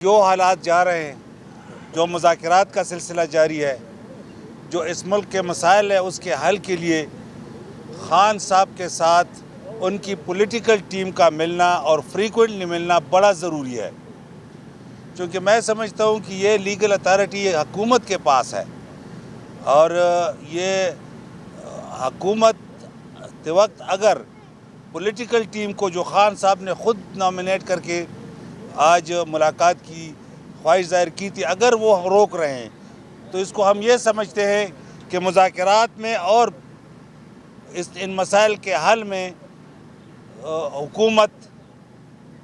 جو حالات جا رہے ہیں، جو مذاکرات کا سلسلہ جاری ہے، جو اس ملک کے مسائل ہیں اس کے حل کے لیے خان صاحب کے ساتھ ان کی پولیٹیکل ٹیم کا ملنا اور فریکوینٹلی ملنا بڑا ضروری ہے، چونکہ میں سمجھتا ہوں کہ یہ لیگل اتھارٹی حکومت کے پاس ہے اور یہ حکومت کے وقت اگر پولیٹیکل ٹیم کو جو خان صاحب نے خود نامینیٹ کر کے آج ملاقات کی خواہش ظاہر کی تھی، اگر وہ روک رہے ہیں تو اس کو ہم یہ سمجھتے ہیں کہ مذاکرات میں اور ان مسائل کے حل میں حکومت،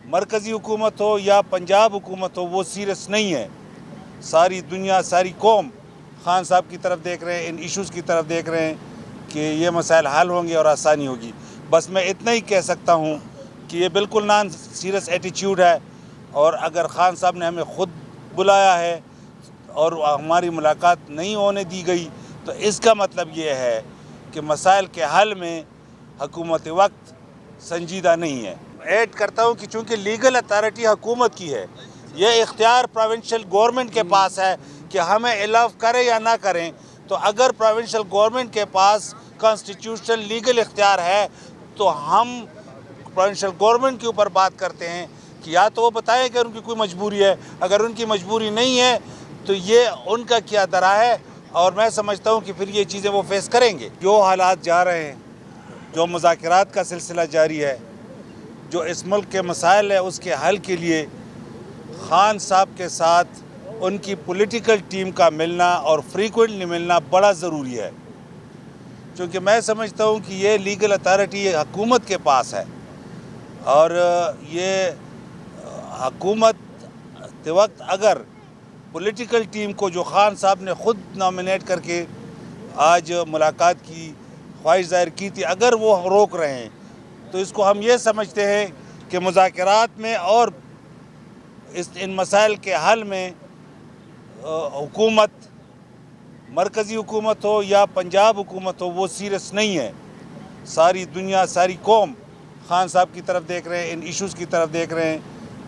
مرکزی حکومت ہو یا پنجاب حکومت ہو، وہ سیریس نہیں ہے۔ ساری دنیا، ساری قوم خان صاحب کی طرف دیکھ رہے ہیں، ان ایشوز کی طرف دیکھ رہے ہیں کہ یہ مسائل حل ہوں گے اور آسانی ہوگی۔ بس میں اتنا ہی کہہ سکتا ہوں کہ یہ بالکل نان سیریس ایٹیچیوڈ ہے، اور اگر خان صاحب نے ہمیں خود بلایا ہے اور ہماری ملاقات نہیں ہونے دی گئی تو اس کا مطلب یہ ہے کہ مسائل کے حل میں حکومت وقت سنجیدہ نہیں ہے۔ ایڈ کرتا ہوں کہ چونکہ لیگل اتھارٹی حکومت کی ہے، یہ اختیار پروونشل گورنمنٹ کے پاس ہے کہ ہمیں الاؤ کریں یا نہ کریں، تو اگر پروونشل گورنمنٹ کے پاس کانسٹیٹیوشنل لیگل اختیار ہے تو ہم پروونشل گورنمنٹ کے اوپر بات کرتے ہیں کہ یا تو وہ بتائیں کہ ان کی کوئی مجبوری ہے، اگر ان کی مجبوری نہیں ہے تو یہ ان کا کیا درا ہے، اور میں سمجھتا ہوں کہ پھر یہ چیزیں وہ فیس کریں گے۔ جو حالات جا رہے ہیں، جو مذاکرات کا سلسلہ جاری ہے، جو اس ملک کے مسائل ہیں اس کے حل کے لیے خان صاحب کے ساتھ ان کی پولیٹیکل ٹیم کا ملنا اور فریکوینٹلی ملنا بڑا ضروری ہے، چونکہ میں سمجھتا ہوں کہ یہ لیگل اتھارٹی حکومت کے پاس ہے اور یہ حکومت کے وقت اگر پولیٹیکل ٹیم کو جو خان صاحب نے خود نامینیٹ کر کے آج ملاقات کی خواہش ظاہر کی تھی، اگر وہ روک رہے ہیں تو اس کو ہم یہ سمجھتے ہیں کہ مذاکرات میں اور ان مسائل کے حل میں حکومت، مرکزی حکومت ہو یا پنجاب حکومت ہو، وہ سیریس نہیں ہے۔ ساری دنیا، ساری قوم خان صاحب کی طرف دیکھ رہے ہیں، ان ایشوز کی طرف دیکھ رہے ہیں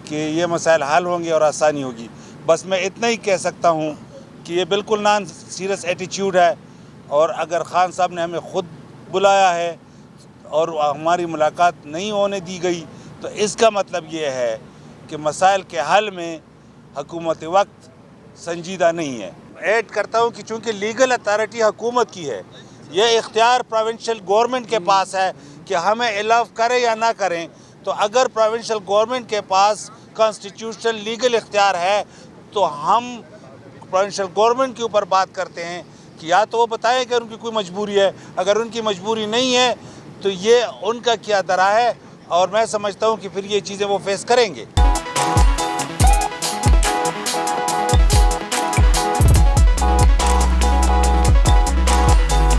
کہ یہ مسائل حل ہوں گے اور آسانی ہوگی۔ بس میں اتنا ہی کہہ سکتا ہوں کہ یہ بالکل نان سیریس ایٹیچیوڈ ہے، اور اگر خان صاحب نے ہمیں خود بلایا ہے اور ہماری ملاقات نہیں ہونے دی گئی تو اس کا مطلب یہ ہے کہ مسائل کے حل میں حکومت وقت سنجیدہ نہیں ہے۔ ایڈ کرتا ہوں کہ چونکہ لیگل اتھارٹی حکومت کی ہے، یہ اختیار پروونشل گورنمنٹ کے پاس ہے کہ ہمیں الاؤ کریں یا نہ کریں، تو اگر پروونشل گورنمنٹ کے پاس کانسٹیٹیوشنل لیگل اختیار ہے تو ہم پروونشل گورنمنٹ کے اوپر بات کرتے ہیں کہ یا تو وہ بتائیں کہ ان کی کوئی مجبوری ہے، اگر ان کی مجبوری نہیں ہے تو یہ ان کا کیا درا ہے، اور میں سمجھتا ہوں کہ پھر یہ چیزیں وہ فیس کریں گے۔